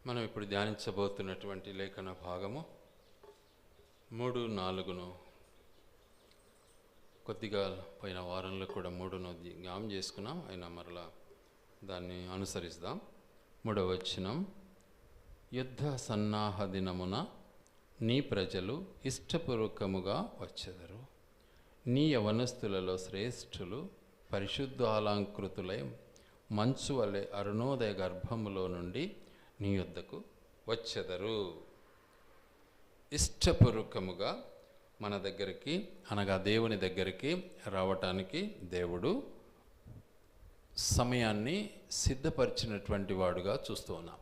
మనం ఇప్పుడు ధ్యానించబోతున్నటువంటి లేఖన భాగము 3, 4 కొద్దిగా పోయిన వారంలో కూడా 3ను జ్ఞాపకం చేసుకున్నాం. అయినా మరలా దాన్ని అనుసరిస్తాం. 3వ వచనం, యుద్ధ సన్నాహ దినమున నీ ప్రజలు ఇష్టపూర్వకముగా వచ్చెదరు. నీ యవనస్తులలో శ్రేష్ఠులు పరిశుద్ధాలంకృతులై మంచు వలె అరుణోదయ గర్భములో నుండి నీ యొద్దకు వచ్చెదరు. ఇష్టపూర్వకముగా మన దగ్గరికి అనగా దేవుని దగ్గరికి రావటానికి దేవుడు సమయాన్ని సిద్ధపరిచినటువంటి వాడుగా చూస్తూ ఉన్నాం.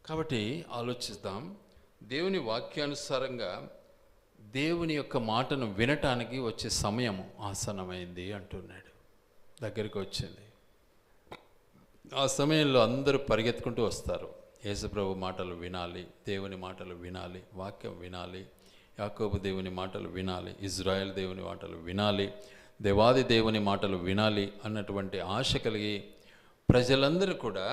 కాబట్టి ఆలోచిద్దాం. దేవుని వాక్యానుసారంగా దేవుని యొక్క మాటను వినటానికి వచ్చే సమయం ఆసన్నమైంది అంటున్నాడు. దగ్గరికి వచ్చింది. ఆ సమయంలో అందరూ పరిగెత్తుకుంటూ వస్తారు. యేసుప్రభు మాటలు వినాలి, దేవుని మాటలు వినాలి, వాక్యం వినాలి, యాకోబు దేవుని మాటలు వినాలి, ఇజ్రాయెల్ దేవుని మాటలు వినాలి, దేవాది దేవుని మాటలు వినాలి అన్నటువంటి ఆశ కలిగి ప్రజలందరూ కూడా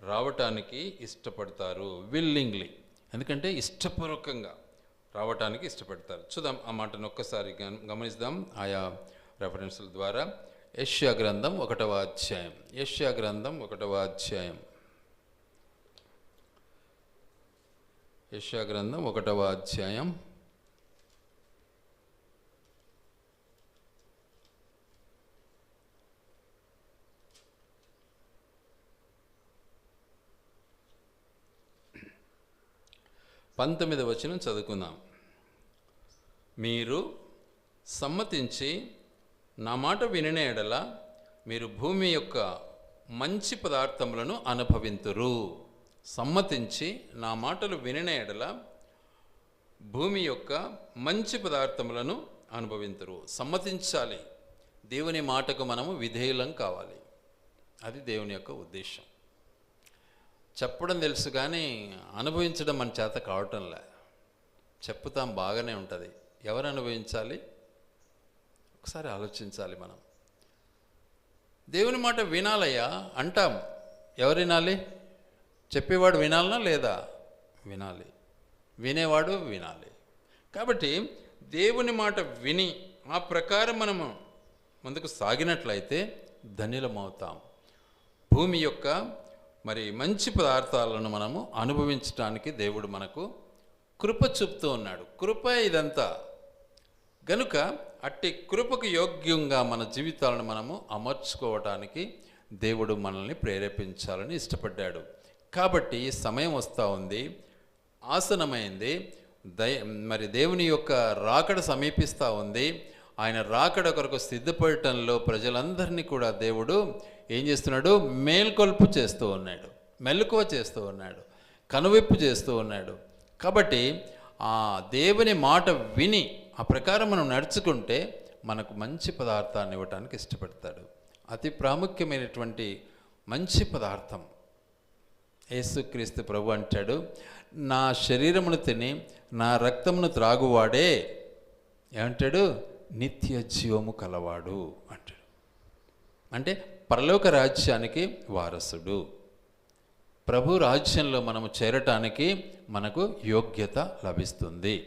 రావటానికి ఇష్టపడతారు. విల్లింగ్లీ, ఎందుకంటే ఇష్టపూర్వకంగా రావటానికి ఇష్టపడతారు. చూద్దాం, ఆ మాటను ఒక్కసారి గమనిద్దాం ఆయా రెఫరెన్సుల ద్వారా. యెషయా గ్రంథం 1వ అధ్యాయం. యెషయా గ్రంథం 1వ అధ్యాయం. యెషయా గ్రంథం 1వ అధ్యాయం 19వ వచనం చదువుకుందాం. మీరు సమ్మతించి నా మాట వినిన ఎడల మీరు భూమి యొక్క మంచి పదార్థములను అనుభవింతురు. సమ్మతించి నా మాటలు వినిన ఎడల భూమి యొక్క మంచి పదార్థములను అనుభవింతురు. సమ్మతించాలి. దేవుని మాటకు మనము విధేయులం కావాలి. అది దేవుని యొక్క ఉద్దేశం. చెప్పడం తెలుసు కానీ అనుభవించడం మన చేత కావటంలే. చెప్పుతాం, బాగానే ఉంటుంది. ఎవరు అనుభవించాలి? ఒకసారి ఆలోచించాలి. మనం దేవుని మాట వినాలయ్యా అంటాం. ఎవరు వినాలి? చెప్పేవాడు వినాలనా లేదా? వినాలి. వినేవాడు వినాలి. కాబట్టి దేవుని మాట విని ఆ ప్రకారం మనము ముందుకు సాగినట్లయితే ధన్యులమవుతాం. భూమి యొక్క మంచి పదార్థాలను మనము అనుభవించడానికి దేవుడు మనకు కృప చూపుతూ ఉన్నాడు. కృప ఇదంతా గనుక అట్టి కృపకు యోగ్యంగా మన జీవితాలను మనము అమర్చుకోవటానికి దేవుడు మనల్ని ప్రేరేపించాలని ఇష్టపడ్డాడు. కాబట్టి సమయం వస్తూ ఉంది, ఆసనమైంది. దేవుని యొక్క రాకడ సమీపిస్తూ ఉంది. ఆయన రాకడ కొరకు సిద్ధపడటంలో ప్రజలందరినీ కూడా దేవుడు ఏం చేస్తున్నాడు? మేల్కొల్పు చేస్తూ ఉన్నాడు, మెలకువ చేస్తూ ఉన్నాడు, కనువిప్పు చేస్తూ ఉన్నాడు. కాబట్టి ఆ దేవుని మాట విని ఆ ప్రకారం మనం నడుచుకుంటే మనకు మంచి పదార్థాన్ని ఇవ్వటానికి ఇష్టపడతాడు. అతి ప్రాముఖ్యమైనటువంటి మంచి పదార్థం యేసుక్రీస్తు ప్రభు అంటాడు, నా శరీరమును తిని నా రక్తమును త్రాగువాడే ఏమంటాడు? నిత్య జీవము కలవాడు అంటాడు. అంటే పరలోక రాజ్యానికి వారసుడు. ప్రభు రాజ్యంలో మనము చేరటానికి మనకు యోగ్యత లభిస్తుంది.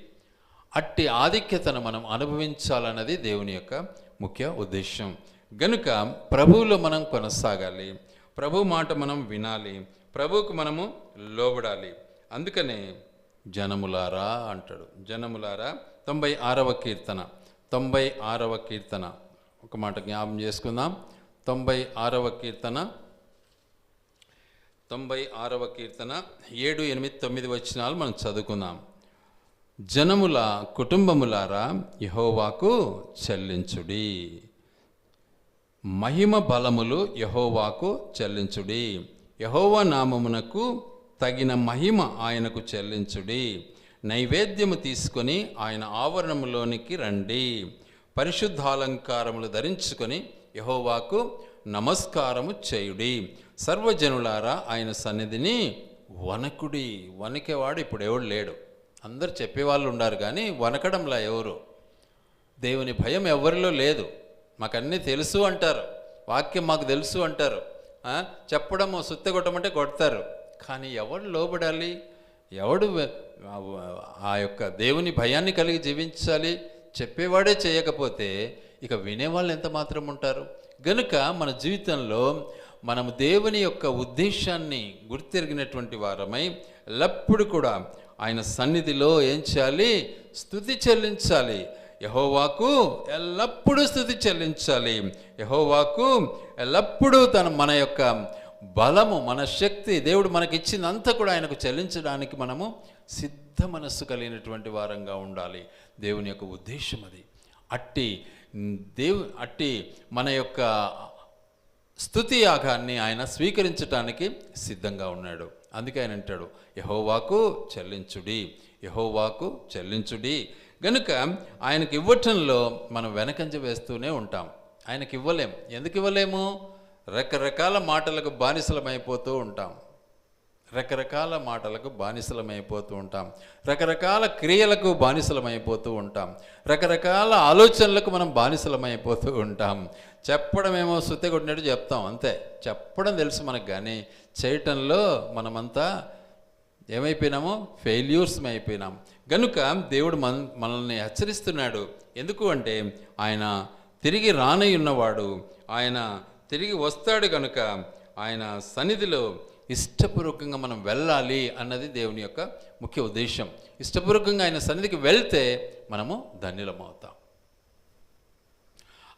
అట్టి ఆధిక్యతను మనం అనుభవించాలన్నది దేవుని యొక్క ముఖ్య ఉద్దేశం. గనుక ప్రభువులో మనం కొనసాగాలి. ప్రభు మాట మనం వినాలి. ప్రభువుకు మనము లోబడాలి. అందుకనే జనములారా అంటాడు. జనములారా 96వ కీర్తన 96వ కీర్తన ఒక మాట జ్ఞాపం చేసుకుందాం. 96వ కీర్తన 96వ కీర్తన 7, 8, 9 వచనాలు మనం చదువుకుందాం. జనముల కుటుంబములారా యెహోవాకు చెల్లించుడి, మహిమ బలములు యెహోవాకు చెల్లించుడి, యెహోవా నామమునకు తగిన మహిమ ఆయనకు చెల్లించుడి, నైవేద్యము తీసుకొని ఆయన ఆవరణములోనికి రండి, పరిశుద్ధాలంకారములు ధరించుకొని యెహోవాకు నమస్కారము చేయుడి, సర్వజనులారా ఆయన సన్నిధిని వనకుడి. వణికేవాడు ఇప్పుడు ఎవడు లేడు. అందరు చెప్పేవాళ్ళు ఉన్నారు కానీ వనకడంలా ఎవరు. దేవుని భయం ఎవరిలో లేదు. మాకన్నీ తెలుసు అంటారు, వాక్యం మాకు తెలుసు అంటారు. చెప్పడము సుత్తె కొట్టమంటే కొడతారు కానీ ఎవడు లోబడాలి, ఎవడు ఆ యొక్క దేవుని భయాన్ని కలిగి జీవించాలి? చెప్పేవాడే చేయకపోతే ఇక వినేవాళ్ళు ఎంత మాత్రం ఉంటారు? గనుక మన జీవితంలో మనము దేవుని యొక్క ఉద్దేశాన్ని గుర్తెరిగినటువంటి వారమై ఎల్లప్పుడు కూడా ఆయన సన్నిధిలో ఏం చేయాలి? స్తుతి చెల్లించాలి. యెహోవాకు ఎల్లప్పుడూ స్తుతి చెల్లించాలి. యెహోవాకు ఎల్లప్పుడూ మన యొక్క బలము, మన శక్తి, దేవుడు మనకిచ్చిందంతా కూడా ఆయనకు చెల్లించడానికి మనము సిద్ధ మనస్సు కలిగినటువంటి వారంగా ఉండాలి. దేవుని యొక్క ఉద్దేశం అది. అట్టి మన యొక్క స్తుతి యాగాన్ని ఆయన స్వీకరించడానికి సిద్ధంగా ఉన్నాడు. అందుకే ఆయన అంటాడు, యెహోవాకు చెల్లించుడి, యెహోవాకు చెల్లించుడి. గనుక ఆయనకి ఇవ్వటంలో మనం వెనకంజ వేస్తూనే ఉంటాం. ఆయనకి ఇవ్వలేం. ఎందుకు ఇవ్వలేము? రకరకాల మాటలకు బానిసలమైపోతూ ఉంటాం, రకరకాల మాటలకు బానిసలమైపోతూ ఉంటాం, రకరకాల క్రియలకు బానిసలమైపోతూ ఉంటాం, రకరకాల ఆలోచనలకు మనం బానిసలమైపోతూ ఉంటాం. చెప్పడమేమో సుత్తె కొట్టినట్టు చెప్తాం, అంతే. చెప్పడం తెలుసు మనకు, కానీ చేయటంలో మనమంతా ఏమైపోయినామో ఫెయిల్యూర్స్ అయిపోయినాం. గనుక దేవుడు మనల్ని హెచ్చరిస్తున్నాడు. ఎందుకు అంటే ఆయన తిరిగి రానయ్యున్నవాడు, ఆయన తిరిగి వస్తాడు. కనుక ఆయన సన్నిధిలో ఇష్టపూర్వకంగా మనం వెళ్ళాలి అన్నది దేవుని యొక్క ముఖ్య ఉద్దేశం. ఇష్టపూర్వకంగా ఆయన సన్నిధికి వెళ్తే మనము ధన్యులమవుతాం.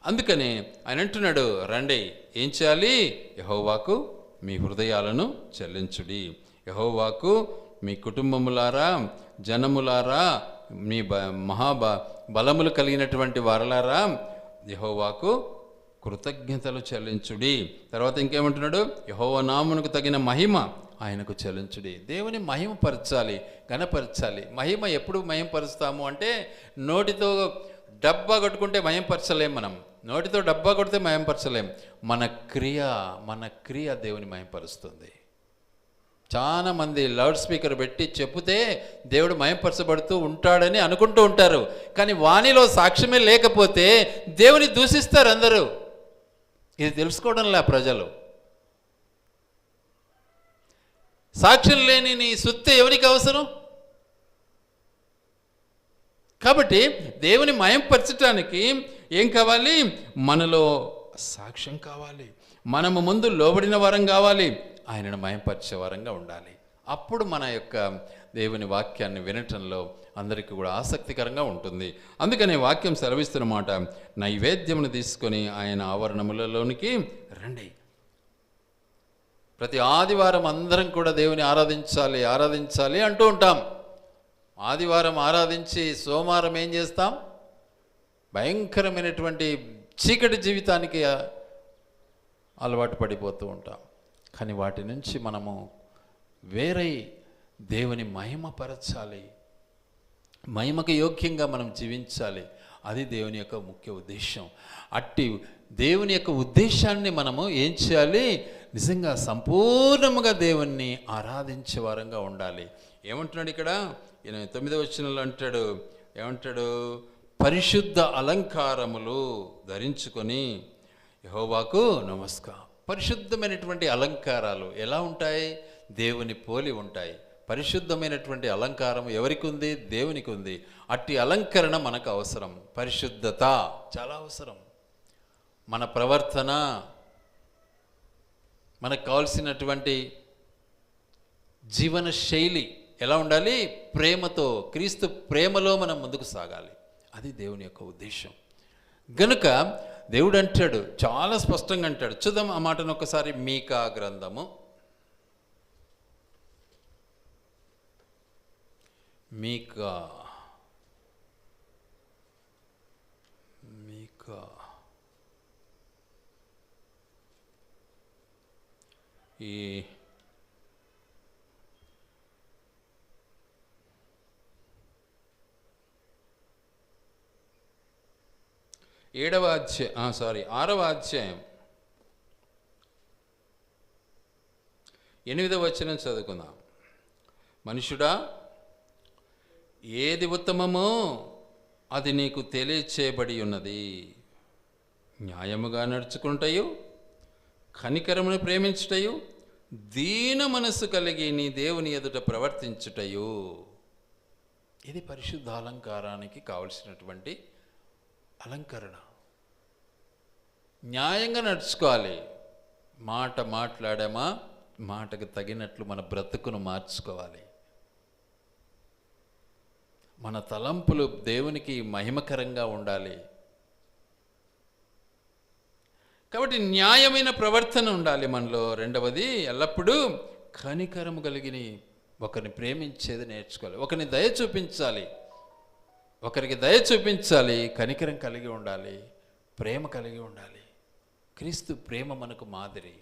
అందుకని ఆయన అంటున్నాడు, రండి, ఏం చేయాలి? యెహోవాకు మీ హృదయాలను చెల్లించుడి. యెహోవాకు మీ కుటుంబములారా, జనములారా, మీ బలములు కలిగినటువంటి వారలారా, యెహోవాకు కృతజ్ఞతలు చెల్లించుడి. తర్వాత ఇంకేమంటున్నాడు? యెహోవా నామమునకు తగిన మహిమ ఆయనకు చెల్లించుడి. దేవుని మహిమపరచాలి, ఘనపరచాలి. మహిమ ఎప్పుడు మహిమపరుస్తాము అంటే, నోటితో డబ్బా కొట్టుకుంటే మహిమపరచలేం. మనం నోటితో డబ్బా కొడితే మహిమపరచలేం. మన క్రియ దేవుని మహిమపరుస్తుంది. చాలా మంది లౌడ్ స్పీకర్ పెట్టి చెప్తే దేవుడు మహిమపరచబడుతూ ఉంటాడని అనుకుంటూ ఉంటారు, కానీ వానిలో సాక్ష్యమే లేకపోతే దేవుని దూషిస్తారు అందరూ. ఇది తెలుసుకోవడంలా ప్రజలు. సాక్ష్యం లేని నీ సొత్తు ఎవరికి అవసరం? కాబట్టి దేవుని మహిమపరచటానికి ఏం కావాలి? మనలో సాక్ష్యం కావాలి. మనము ముందు లోబడిన వారం కావాలి, ఆయనను మహిమపరిచే వారంగా ఉండాలి. అప్పుడు మన యొక్క దేవుని వాక్యాన్ని వినటంలో అందరికీ కూడా ఆసక్తికరంగా ఉంటుంది. అందుకని వాక్యం సెలవిస్తున్నమాట, నైవేద్యమును తీసుకొని ఆయన ఆవరణములలోనికి రండి. ప్రతి ఆదివారం అందరం కూడా దేవుని ఆరాధించాలి అంటూ ఉంటాం. ఆదివారం ఆరాధించి సోమవారం ఏం చేస్తాం? భయంకరమైనటువంటి చీకటి జీవితానికి అలవాటు పడిపోతూ ఉంటాం. కానీ వాటి నుంచి మనము వేరే దేవుని మహిమపరచాలి, మహిమకు యోగ్యంగా మనం జీవించాలి. అది దేవుని యొక్క ముఖ్య ఉద్దేశం. అట్టి దేవుని యొక్క ఉద్దేశాన్ని మనము ఏం చేయాలి? నిజంగా సంపూర్ణముగా దేవుణ్ణి ఆరాధించే వారంగా ఉండాలి. ఏమంటున్నాడు ఇక్కడ 9వ వచనంలో అంటాడు, ఏమంటాడు? పరిశుద్ధ అలంకారములు ధరించుకొని యెహోవాకు నమస్కారం. పరిశుద్ధమైనటువంటి అలంకారాలు ఎలా ఉంటాయి? దేవుని పోలి ఉంటాయి. పరిశుద్ధమైనటువంటి అలంకారం ఎవరికి ఉంది? దేవునికి ఉంది. అట్టి అలంకరణ మనకు అవసరం. పరిశుద్ధత చాలా అవసరం. మన ప్రవర్తన, మనకు కావాల్సినటువంటి జీవన శైలి ఎలా ఉండాలి? ప్రేమతో, క్రీస్తు ప్రేమలో మనం ముందుకు సాగాలి. అది దేవుని యొక్క ఉద్దేశం. గనుక దేవుడు అంటాడు, చాలా స్పష్టంగా అంటాడు. చూద్దాం ఆ మాటను ఒకసారి. మీకా గ్రంథము, మీకా 6వ అధ్యాయం 8వ వచనం చదువుకుందాం. మనుషుడా, ఏది ఉత్తమమో అది నీకు తెలియచేయబడి ఉన్నది. న్యాయముగా నడుచుకుంటయు, కనికరమును ప్రేమించుటయు, దీన మనస్సు కలిగి నీ దేవుని ఎదుట ప్రవర్తించుటయు. ఇది పరిశుద్ధ అలంకారానికి కావలసినటువంటి అలంకరణ. న్యాయంగా నడుచుకోవాలి. మాట మాట్లాడామా, మాటకు తగినట్లు మన బ్రతుకును మార్చుకోవాలి. మన తలంపులు దేవునికి మహిమకరంగా ఉండాలి. కాబట్టి న్యాయమైన ప్రవర్తన ఉండాలి మనలో. రెండవది, ఎల్లప్పుడూ కనికరము కలిగిన ఒకరిని ప్రేమించేది నేర్చుకోవాలి. ఒకరిని దయ చూపించాలి. ఒకరికి దయ చూపించాలి. కనికరం కలిగి ఉండాలి. ప్రేమ కలిగి ఉండాలి. క్రీస్తు ప్రేమ మనకు మాదిరి.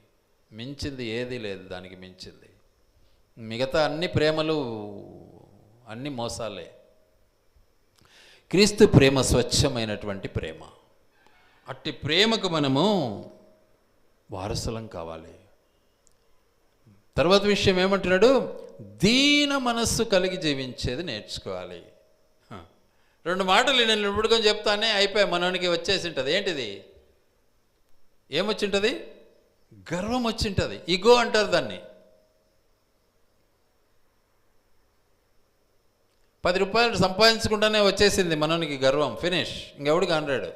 మించింది ఏదీ లేదు, దానికి మించింది. మిగతా అన్ని ప్రేమలు అన్ని మోసాలే. క్రీస్తు ప్రేమ స్వచ్ఛమైనటువంటి ప్రేమ. అట్టి ప్రేమకు మనము వారసులం కావాలి. తర్వాత విషయం ఏమంటున్నాడు? దీన మనస్సు కలిగి జీవించేది నేర్చుకోవాలి. రెండు మాటలు నేను ఇప్పుడుకొని చెప్తానే అయిపోయి మనోనికి వచ్చేసి ఉంటుంది. ఏంటిది? ఏమొచ్చింటుంది? గర్వం వచ్చింటుంది. ఇగో అంటారు దాన్ని. 10 రూపాయలు సంపాదించకుండానే వచ్చేసింది మనోనికి గర్వం. ఫినిష్. ఇంకెవడు కానరాడు.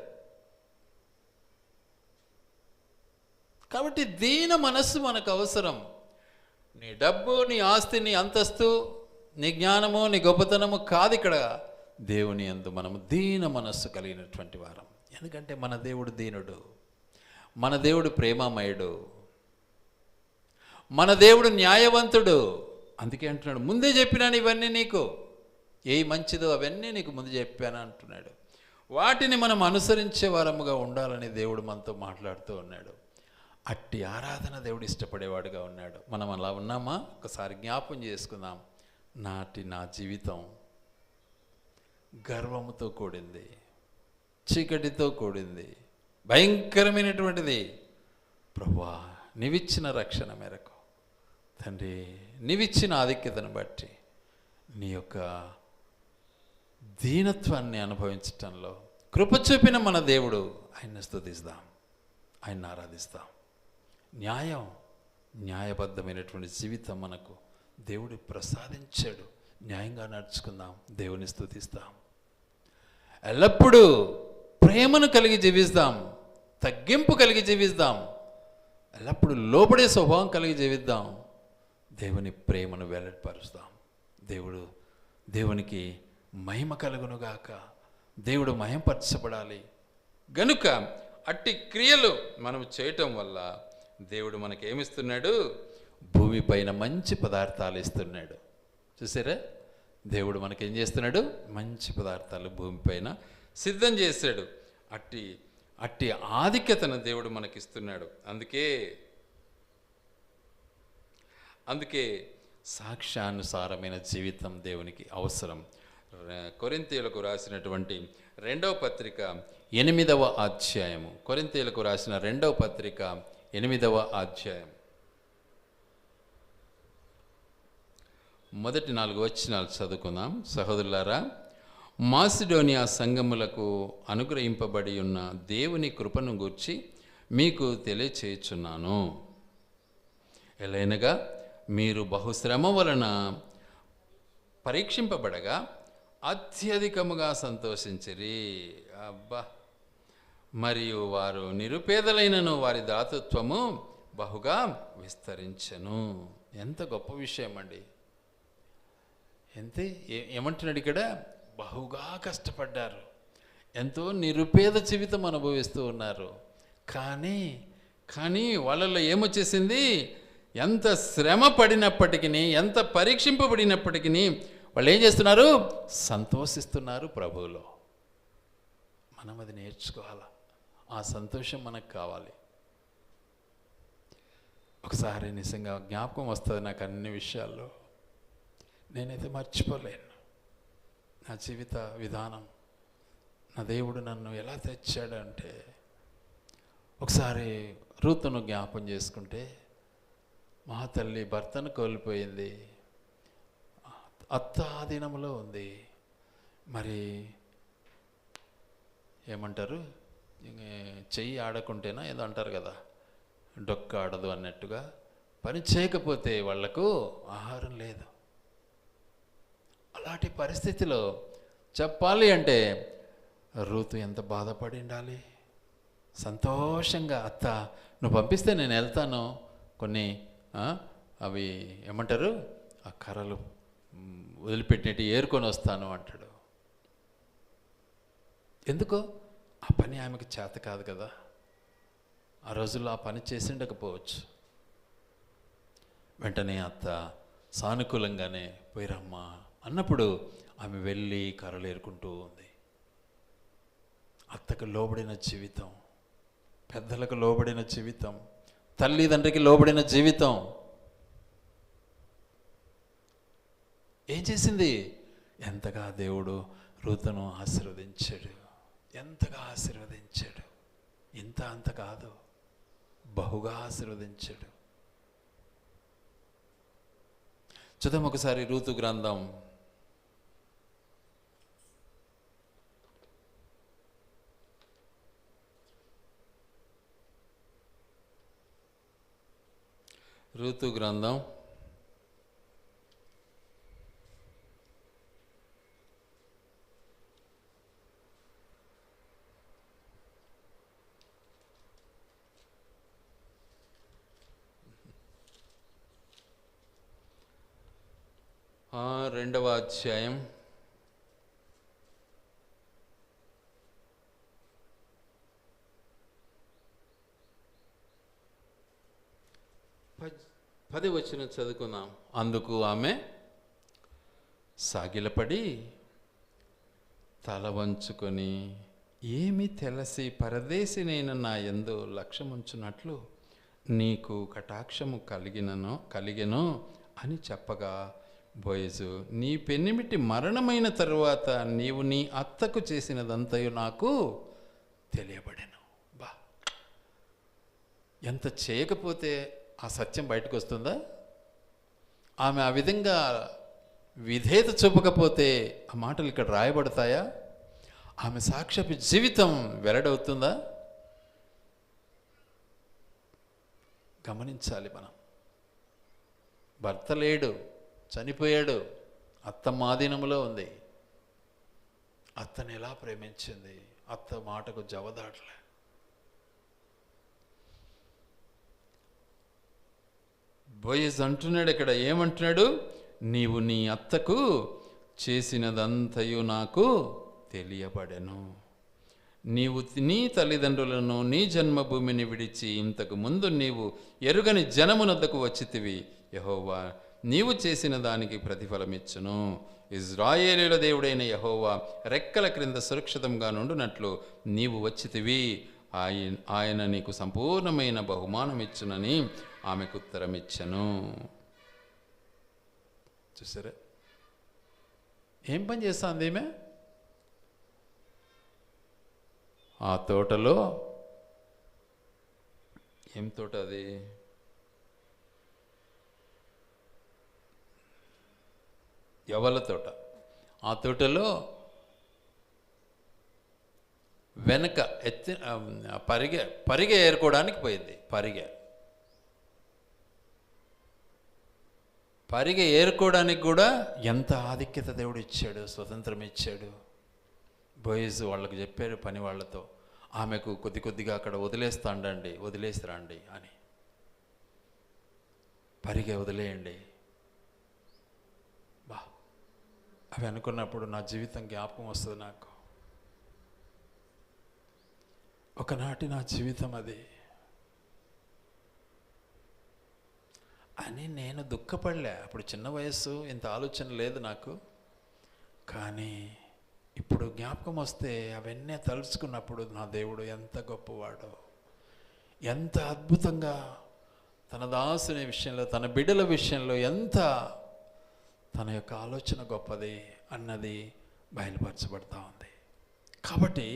కాబట్టి దీన మనస్సు మనకు అవసరం. నీ డబ్బు, నీ ఆస్తి, నీ అంతస్తు, నీ జ్ఞానము, నీ గొప్పతనము కాదు ఇక్కడ. దేవుని యందు మనము దీన మనస్సు కలిగినటువంటి వారం. ఎందుకంటే మన దేవుడు దీనుడు, మన దేవుడు ప్రేమమయుడు, మన దేవుడు న్యాయవంతుడు. అందుకే అంటున్నాడు, ముందే చెప్పినాను ఇవన్నీ నీకు, ఏ మంచిదో అవన్నీ నీకు ముందు చెప్పాను అంటున్నాడు. వాటిని మనం అనుసరించే వారముగా ఉండాలని దేవుడు మనతో మాట్లాడుతూ ఉన్నాడు. అట్టి ఆరాధన దేవుడు ఇష్టపడేవాడుగా ఉన్నాడు. మనం అలా ఉన్నామా? ఒకసారి జ్ఞాపం చేసుకుందాం. నా జీవితం గర్వముతో కూడింది, చీకటితో కూడింది, భయంకరమైనటువంటిది. ప్రభువా, నీవిచ్చిన రక్షణ మేరకు, తండ్రి నీవిచ్చిన ఆధిక్యతను బట్టి, నీ యొక్క దీనత్వాన్ని అనుభవించటంలో కృప చూపిన మన దేవుడు, ఆయన్ని స్తుతిస్తాం, ఆయన్ని ఆరాధిస్తాం. న్యాయబద్ధమైనటువంటి జీవితం మనకు దేవుడు ప్రసాదించాడు. న్యాయంగా నడుచుకుందాం, దేవుని స్తుతిస్తాం. ఎల్లప్పుడూ ప్రేమను కలిగి జీవిస్తాం, తగ్గింపు కలిగి జీవిస్తాం, ఎల్లప్పుడూ లోబడే స్వభావం కలిగి జీవిద్దాం. దేవుని ప్రేమను వెల్లడిపరుస్తాం. దేవునికి మహిమ కలుగునుగాక. దేవుడు మహిమపరచబడాలి. గనుక అట్టి క్రియలు మనం చేయటం వల్ల దేవుడు మనకేమిస్తున్నాడు? భూమిపైన మంచి పదార్థాలు ఇస్తున్నాడు. చూసారా? దేవుడు మనకేం చేస్తున్నాడు? మంచి పదార్థాలు భూమిపైన సిద్ధం చేశాడు. అట్టి ఆధిక్యతను దేవుడు మనకిస్తున్నాడు. అందుకే సాక్ష్యానుసారమైన జీవితం దేవునికి అవసరం. కొరింథీయులకు రాసినటువంటి 2వ పత్రిక 8వ అధ్యాయము. కొరింథీయులకు రాసిన 2వ పత్రిక 8వ అధ్యాయం మొదటి 4 వచనాలు చదువుకుందాం. సహోదరులారా, మాసిడోనియా సంఘములకు అనుగ్రహింపబడి ఉన్న దేవుని కృపను గూర్చి మీకు తెలియచేయుచున్నాను. ఎలైనగా మీరు బహుశ్రమ వలన పరీక్షింపబడగా అత్యధికముగా సంతోషించిరి. అబ్బా! మరియు వారు నిరుపేదలైనను వారి దాతృత్వము బహుగా విస్తరించెను. ఎంత గొప్ప విషయం అండి! ఏమంటున్నాడు ఇక్కడ? బహుగా కష్టపడ్డారు, ఎంతో నిరుపేద జీవితం అనుభవిస్తూ ఉన్నారు. కానీ వాళ్ళలో ఏమొచ్చేసింది? ఎంత శ్రమ పడినప్పటికీ, ఎంత పరీక్షింపబడినప్పటికీ వాళ్ళు ఏం చేస్తున్నారు? సంతోషిస్తున్నారు ప్రభువులో. మనం అది నేర్చుకోవాలా. ఆ సంతోషం మనకు కావాలి. ఒకసారి నిజంగా జ్ఞాపకం వస్తుంది నాకు అన్ని విషయాల్లో. నేనైతే మర్చిపోలేను నా జీవిత విధానం. నా దేవుడు నన్ను ఎలా తెచ్చాడంటే, ఒకసారి రూతును జ్ఞాపం చేసుకుంటే, మా తల్లి భర్తను కోల్పోయింది, అత్త ఆధీనంలో ఉంది. మరి ఏమంటారు, చెయ్యి ఆడకుంటేనా ఏదో అంటారు కదా, డొక్క ఆడదు అన్నట్టుగా పని చేయకపోతే వాళ్లకు ఆహారం లేదు. అలాంటి పరిస్థితిలో చెప్పాలి అంటే రూతు ఎంత బాధపడి ఉండాలి. సంతోషంగా, అత్త నువ్వు పంపిస్తే నేను వెళ్తాను, కొన్ని అవి ఏమంటారు ఆ కర్రలు వదిలిపెట్టినట్టు ఏరుకొని వస్తాను అంటాడు. ఎందుకో ఆ పని ఆమెకు చేత కాదు కదా. ఆ రోజుల్లో ఆ పని చేసి ఉండకపోవచ్చు. వెంటనే అత్త సానుకూలంగానే పోయిరమ్మా అన్నప్పుడు ఆమె వెళ్ళి కర్రలు ఏరుకుంటూ ఉంది. అత్తకు లోబడిన జీవితం, పెద్దలకు లోబడిన జీవితం, తల్లిదండ్రికి లోబడిన జీవితం. ఏం చేసింది? ఎంతగా దేవుడు రూతును ఆశీర్వదించాడు, ఎంతగా ఆశీర్వదించాడు. ఇంత అంత కాదు, బహుగా ఆశీర్వదించాడు. చూద్దాం ఒకసారి రూతు గ్రంథం 2వ అధ్యాయం 10వ వచనం చదువుకుందాం. అందుకు ఆమె సాగిలపడి తల వంచుకొని, ఏమి తెలసి పరదేశినైన నా యందు లక్ష్యముంచున్నట్లు నీకు కటాక్షము కలిగెను అని చెప్పగా, బోయజు, నీ పెనిమిటి మరణమైన తరువాత నీవు నీ అత్తకు చేసినదంతయు నాకు తెలియబడెను. బా, ఎంత చేయకపోతే ఆ సత్యం బయటకు వస్తుందా? ఆమె ఆ విధంగా విధేయత చూపకపోతే ఆ మాటలు ఇక్కడ రాయబడతాయా? ఆమె సాక్ష్యపు జీవితం వెల్లడవుతుందా? గమనించాలి మనం. భర్త లేడు, చనిపోయాడు, అత్త మాధీనంలో ఉంది. అత్తని ఎలా ప్రేమించింది, అత్త మాటకు జవదాటలే. బోయజ్ అంటున్నాడు ఇక్కడ, ఏమంటున్నాడు? నీవు నీ అత్తకు చేసినదంతయు నాకు తెలియబడెను. నీవు నీ తల్లిదండ్రులను నీ జన్మభూమిని విడిచి ఇంతకు ముందు నీవు ఎరుగని జనమునద్దకు వచ్చితివి. యెహోవా నీవు చేసిన దానికి ప్రతిఫలమిచ్చును. ఇజ్రాయేలీయుల దేవుడైన యెహోవా రెక్కల క్రింద సురక్షితంగా నుండునట్లు నీవు వచ్చితివి. ఆయన నీకు సంపూర్ణమైన బహుమానం ఇచ్చునని ఆమెకు ఉత్తరమిచ్చను. చూసారా ఏం పని చేస్తుంది ఈమె? ఆ తోటలో, ఏం తోట అది? యవల తోట. ఆ తోటలో వెనక పరిగె ఏరుకోవడానికి పోయింది. పరిగె ఏరుకోవడానికి కూడా ఎంత ఆధిక్యత దేవుడు ఇచ్చాడు, స్వతంత్రం ఇచ్చాడు. బోయజ్ వాళ్ళకు చెప్పారు పని వాళ్ళతో, ఆమెకు కొద్ది కొద్దిగా అక్కడ వదిలేసి రండి అని. పరిగె వదిలేయండి. బా, అవి అనుకున్నప్పుడు నా జీవితం జ్ఞాపకం వస్తుంది నాకు. ఒకనాటి నా జీవితం అది అని నేను దుఃఖపడలే. అప్పుడు చిన్న వయస్సు, ఇంత ఆలోచన లేదు నాకు. కానీ ఇప్పుడు జ్ఞాపకం వస్తే అవన్నీ తలుచుకున్నప్పుడు నా దేవుడు ఎంత గొప్పవాడో, ఎంత అద్భుతంగా తన దాసుని విషయంలో, తన బిడ్డల విషయంలో ఎంత తన యొక్క ఆలోచన గొప్పది అన్నది బయలుపరచబడతా ఉంది. కాబట్టి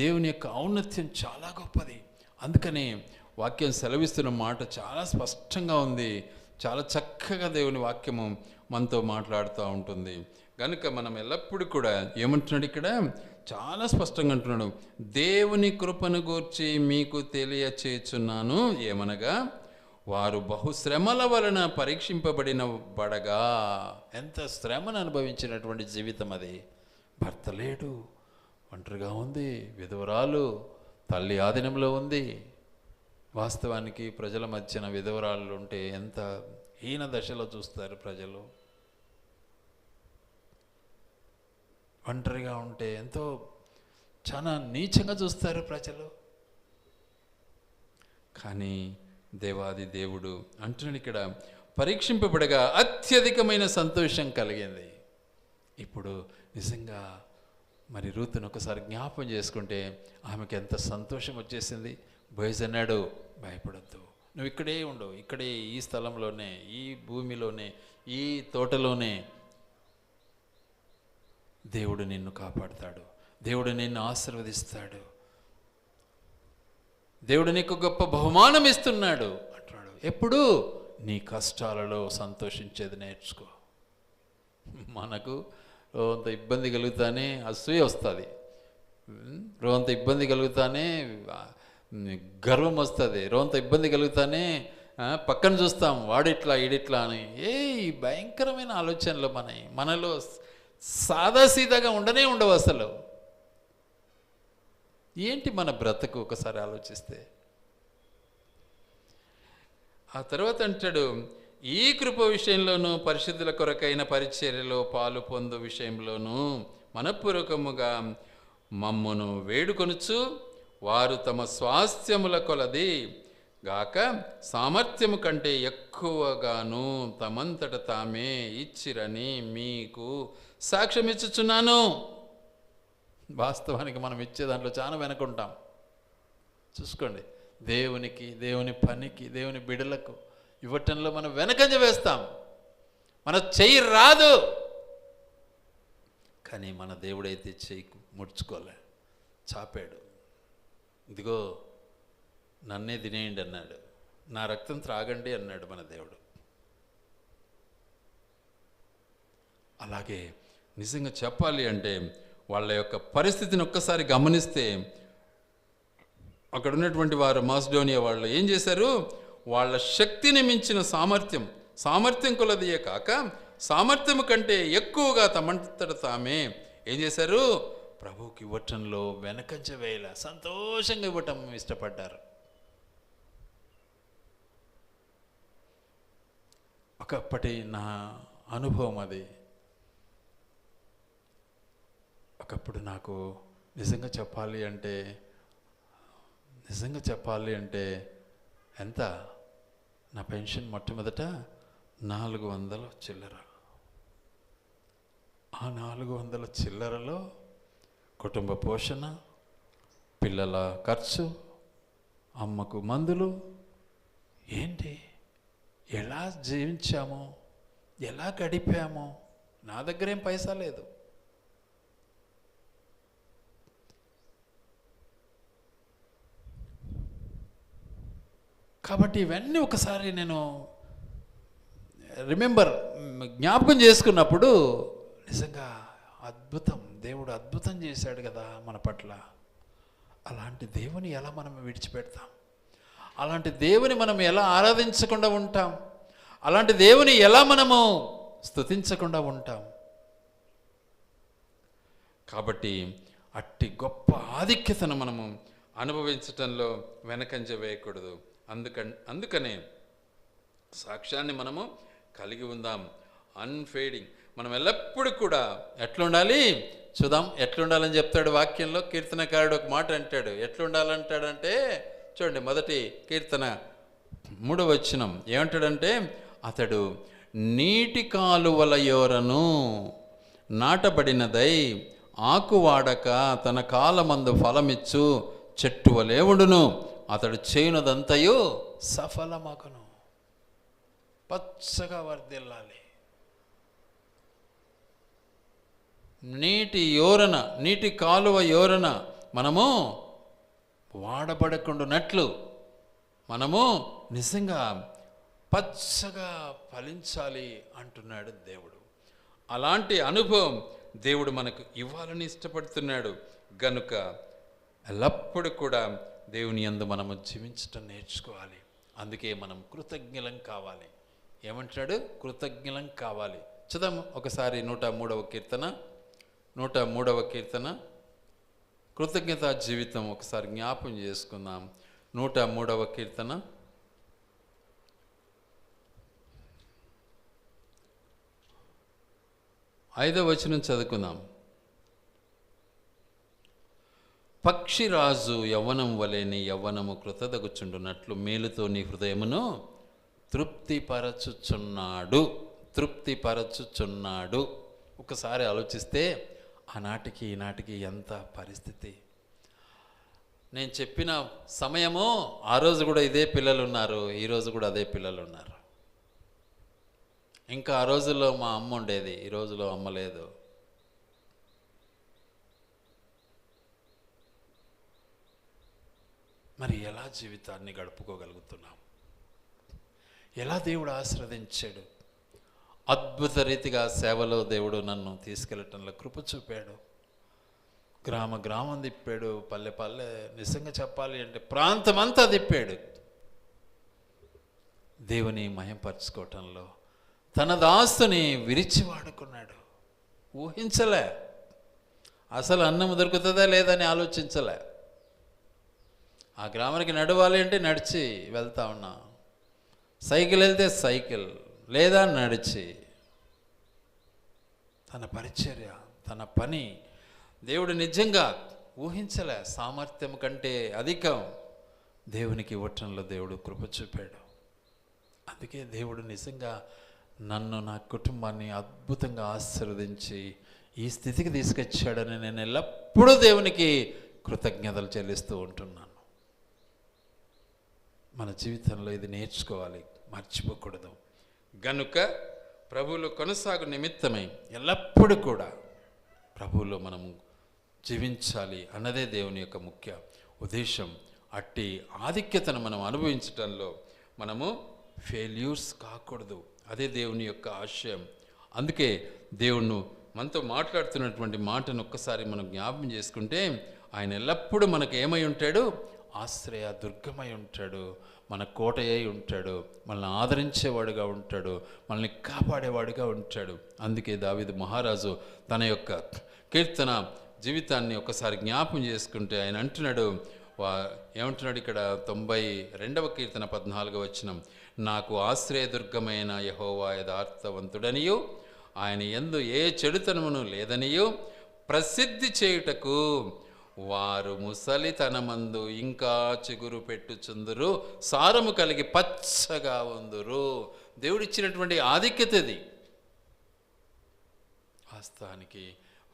దేవుని యొక్క ఔన్నత్యం చాలా గొప్పది. అందుకని వాక్యం సెలవిస్తున్న మాట చాలా స్పష్టంగా ఉంది. చాలా చక్కగా దేవుని వాక్యము మనతో మాట్లాడుతూ ఉంటుంది. కనుక మనం ఎల్లప్పుడూ కూడా ఏమంటున్నాడు ఇక్కడ? చాలా స్పష్టంగా అంటున్నాడు, దేవుని కృపను గూర్చి మీకు తెలియచేయుచున్నాను. ఏమనగా, వారు బహుశ్రమల వలన పరీక్షింపబడిన బడగా. ఎంత శ్రమను అనుభవించినటువంటి జీవితం అది. భర్త లేడు, ఒంటరిగా ఉంది, విధవరాలు, తల్లి ఆధీనంలో ఉంది. వాస్తవానికి ప్రజల మధ్యన విధవరాళ్ళు ఉంటే ఎంత హీన దశలో చూస్తారు ప్రజలు. ఒంటరిగా ఉంటే ఎంతో చాలా నీచంగా చూస్తారు ప్రజలు. కానీ దేవాది దేవుడు అంటున్నాడు ఇక్కడ, పరీక్షింపబడగా అత్యధికమైన సంతోషం కలిగింది. ఇప్పుడు నిజంగా మరి రూతును ఒకసారి జ్ఞాపం చేసుకుంటే ఆమెకి ఎంత సంతోషం వచ్చేసింది. బోయజ్ అన్నాడు, భయపడద్దు, నువ్వు ఇక్కడే ఉండవు, ఇక్కడే ఈ స్థలంలోనే, ఈ భూమిలోనే, ఈ తోటలోనే దేవుడు నిన్ను కాపాడుతాడు, దేవుడు నిన్ను ఆశీర్వదిస్తాడు, దేవుడు నీకు గొప్ప బహుమానం ఇస్తున్నాడు అంటున్నాడు. ఎప్పుడు నీ కష్టాలలో సంతోషించేది నేర్చుకో. మనకు రోంత ఇబ్బంది కలుగుతానే అసూయ వస్తుంది, రోంత ఇబ్బంది కలుగుతానే గర్వం వస్తుంది, రోంత ఇబ్బంది కలుగుతానే పక్కన చూస్తాం వాడిట్లా ఈడిట్లా అని. భయంకరమైన ఆలోచనలు మనలో సాదాసీదాగా ఉండవు అసలు. ఏంటి మన బ్రతుకు ఒకసారి ఆలోచిస్తే. ఆ తర్వాత అంటాడు, ఈ కృప విషయంలోనూ పరిశుద్ధుల కొరకైన పరిచర్యలో పాలు పొందు విషయంలోనూ మనపూర్వకముగా మమ్మును వేడుకొనుచు వారు తమ స్వాస్థ్యముల కొలది గాక సామర్థ్యము కంటే ఎక్కువగాను తమంతట తామే ఇచ్చిరని మీకు సాక్ష్యం ఇచ్చుచున్నాను. వాస్తవానికి మనం ఇచ్చే దాంట్లో చాలా వెనకుంటాం. చూసుకోండి, దేవునికి, దేవుని పనికి, దేవుని బిడలకు ఇవ్వటంలో మనం వెనకంజ వేస్తాం. మన చెయ్యి రాదు, కానీ మన దేవుడైతే చెయ్యి ముడుచుకోలే, చాపాడు. ఇదిగో నన్నే తినేయండి అన్నాడు, నా రక్తం త్రాగండి అన్నాడు మన దేవుడు. అలాగే నిజంగా చెప్పాలి అంటే వాళ్ళ యొక్క పరిస్థితిని ఒక్కసారి గమనిస్తే, అక్కడ ఉన్నటువంటి వారు మాసిడోనియా వాళ్ళు ఏం చేశారు, వాళ్ళ శక్తిని మించిన సామర్థ్యం కొలదియే కాక సామర్థ్యము కంటే ఎక్కువగా తమంతట తామే ఏం చేశారు, ప్రభువుకి ఇవ్వటంలో వెనకంజ వేయాల, సంతోషంగా ఇవ్వటం ఇష్టపడ్డారు. ఒకప్పటి నా అనుభవం అది. ఒకప్పుడు నాకు నిజంగా చెప్పాలి అంటే ఎంత, నా పెన్షన్ మొట్టమొదట 400 చిల్లర. ఆ 400 చిల్లరలో కుటుంబ పోషణ, పిల్లల ఖర్చు, అమ్మకు మందులు, ఏంటి ఎలా జీవించామో, ఎలా గడిపామో. నా దగ్గర ఏం పైసా లేదు. కాబట్టి ఇవన్నీ ఒకసారి నేను జ్ఞాపకం చేసుకున్నప్పుడు నిజంగా అద్భుతం, దేవుడు అద్భుతం చేశాడు కదా మన పట్ల. అలాంటి దేవుని ఎలా మనం విడిచిపెడతాం? అలాంటి దేవుని మనం ఎలా ఆరాధించకుండా ఉంటాం? అలాంటి దేవుని ఎలా మనము స్తుతించకుండా ఉంటాం? కాబట్టి అట్టి గొప్ప ఆధిక్యతను మనము అనుభవించటంలో వెనకంజ వేయకూడదు. అందుకనే సాక్ష్యాన్ని మనము కలిగి ఉందాం. అన్ఫేడింగ్. మనం ఎల్లప్పుడూ కూడా ఎట్లుండాలి చూద్దాం. ఎట్లుండాలని చెప్తాడు వాక్యంలో. కీర్తనకారుడు ఒక మాట అంటాడు. ఎట్లుండాలంటాడంటే చూడండి, మొదటి కీర్తన 3వ వచనం ఏమంటాడంటే, అతడు నీటి కాలువల యోరను నాటబడినదై ఆకువాడక తన కాలమందు ఫలమిచ్చు చెట్టు వలె ఉండును. అతడు చేయునదంతయు సఫలమగును. పచ్చగా వర్ధిల్లాలి. నీటి కాలువ యోరన మనము వాడబడకుండానట్లు మనము నిజంగా పచ్చగా ఫలించాలి అంటున్నాడు దేవుడు. అలాంటి అనుభవం దేవుడు మనకు ఇవ్వాలని ఇష్టపడుతున్నాడు. గనుక ఎల్లప్పుడూ కూడా దేవుని యందు మనము జీవించటం నేర్చుకోవాలి. అందుకే మనం కృతజ్ఞలం కావాలి. ఏమంటాడు? కృతజ్ఞలం కావాలి. చదము ఒకసారి 103వ కీర్తన, 103వ కీర్తన, కృతజ్ఞతా జీవితం ఒకసారి జ్ఞాపం చేసుకుందాం. 103వ కీర్తన 5వ వచనం చదువుకుందాం. పక్షిరాజు యవ్వనం వలె నీ యవ్వనము కృతదగుచుండునట్లు మేలుతో నీ హృదయమును తృప్తిపరచుచున్నాడు. ఒకసారి ఆలోచిస్తే ఆనాటికి ఈనాటికి ఎంత పరిస్థితి. నేను చెప్పిన సమయము ఆ రోజు కూడా ఇదే పిల్లలు ఉన్నారు, ఈరోజు కూడా అదే పిల్లలు ఉన్నారు. ఇంకా ఆ రోజుల్లో మా అమ్మ ఉండేది, ఈ రోజులో అమ్మ లేదు. మరి ఎలా జీవితాన్ని గడుపుకోగలుగుతున్నాం? ఎలా దేవుడు ఆశీర్వదించాడు? అద్భుత రీతిగా సేవలో దేవుడు నన్ను తీసుకెళ్ళటంలో కృప చూపాడు. గ్రామం తిప్పాడు, పల్లె నిజంగా చెప్పాలి అంటే ప్రాంతమంతా తిప్పాడు. దేవుని మహింపరచుకోవటంలో తన దాస్తుని విరిచి వాడుకున్నాడు. ఊహించలే, అసలు అన్నం దొరుకుతుందా లేదని ఆలోచించలే. ఆ గ్రామానికి నడవాలి అంటే నడిచి వెళ్తా ఉన్నా, సైకిల్ వెళ్తే సైకిల్ లేదా నడిచి. తన పరిచర్య, తన పని దేవుడు నిజంగా ఊహించలే. సామర్థ్యం కంటే అధికం దేవునికి ఇవ్వటంలో దేవుడు కృప చూపాడు. అందుకే దేవుడు నిజంగా నన్ను, నా కుటుంబాన్ని అద్భుతంగా ఆశీర్వదించి ఈ స్థితికి తీసుకొచ్చాడని నేను ఎల్లప్పుడూ దేవునికి కృతజ్ఞతలు చెల్లిస్తూ ఉంటున్నాను. మన జీవితంలో ఇది నేర్చుకోవాలి, మర్చిపోకూడదు. గనుక ప్రభువులో కొనసాగు నిమిత్తమై ఎల్లప్పుడూ కూడా ప్రభువులో మనం జీవించాలి అన్నదే దేవుని యొక్క ముఖ్య ఉద్దేశం. అట్టి ఆధిక్యతను మనం అనుభవించటంలో మనము ఫెయిల్యూర్స్ కాకూడదు. అదే దేవుని యొక్క ఆశయం. అందుకే దేవుడు మనతో మాట్లాడుతున్నటువంటి మాటను ఒక్కసారి మనం జ్ఞాపం చేసుకుంటే, ఆయన ఎల్లప్పుడూ మనకు ఏమై ఉంటాడు? ఆశ్రయ దుర్గమై ఉంటాడు, మన కోటయ్య ఉంటాడు, మనల్ని ఆదరించేవాడుగా ఉంటాడు, మనల్ని కాపాడేవాడుగా ఉంటాడు. అందుకే దావీదు మహారాజు తన యొక్క కీర్తన జీవితాన్ని ఒకసారి జ్ఞాపం చేసుకుంటే ఆయన అంటున్నాడు, ఏమంటున్నాడు ఇక్కడ 92వ కీర్తన 14వ వచనం, నాకు ఆశ్రయదుర్గమైన యెహోవా యథార్థవంతుడనియు ఆయన యందు ఏ చెడుతనమును లేదనియు ప్రసిద్ధి చేయుటకు వారు ముసలితనమందు ఇంకా చిగురు పెట్టుచుందురు, సారము కలిగి పచ్చగా ఉందురు. దేవుడిచ్చినటువంటి ఆధిక్యతది. వాస్తవానికి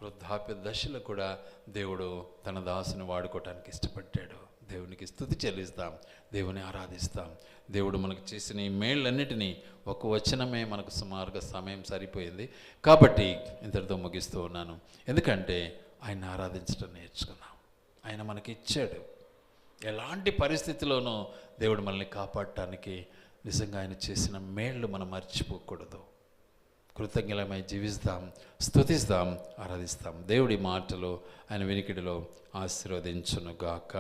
వృద్ధాప్య దశలో కూడా దేవుడు తన దాసుని వాడుకోవటానికి ఇష్టపడ్డాడు. దేవునికి స్తుతి చెల్లిస్తాం, దేవుని ఆరాధిస్తాం. దేవుడు మనకు చేసిన ఈ మేళ్ళన్నిటినీ ఒక వచనమే మనకు సుమారుగా సమయం సరిపోయింది కాబట్టి ఇంతటితో ముగిస్తూ ఉన్నాను. ఎందుకంటే ఆయన ఆరాధించడం నేర్చుకున్నాం. ఆయన మనకి ఇచ్చాడు. ఎలాంటి పరిస్థితిలోనూ దేవుడు మనల్ని కాపాడటానికి నిజంగా ఆయన చేసిన మేళ్ళు మనం మర్చిపోకూడదు. కృతజ్ఞలమై జీవిస్తాం, స్తుతిస్తాం, ఆరాధిస్తాం. దేవుడి మాటలు ఆయన వినికిడిలో ఆశీర్వదించునుగాక.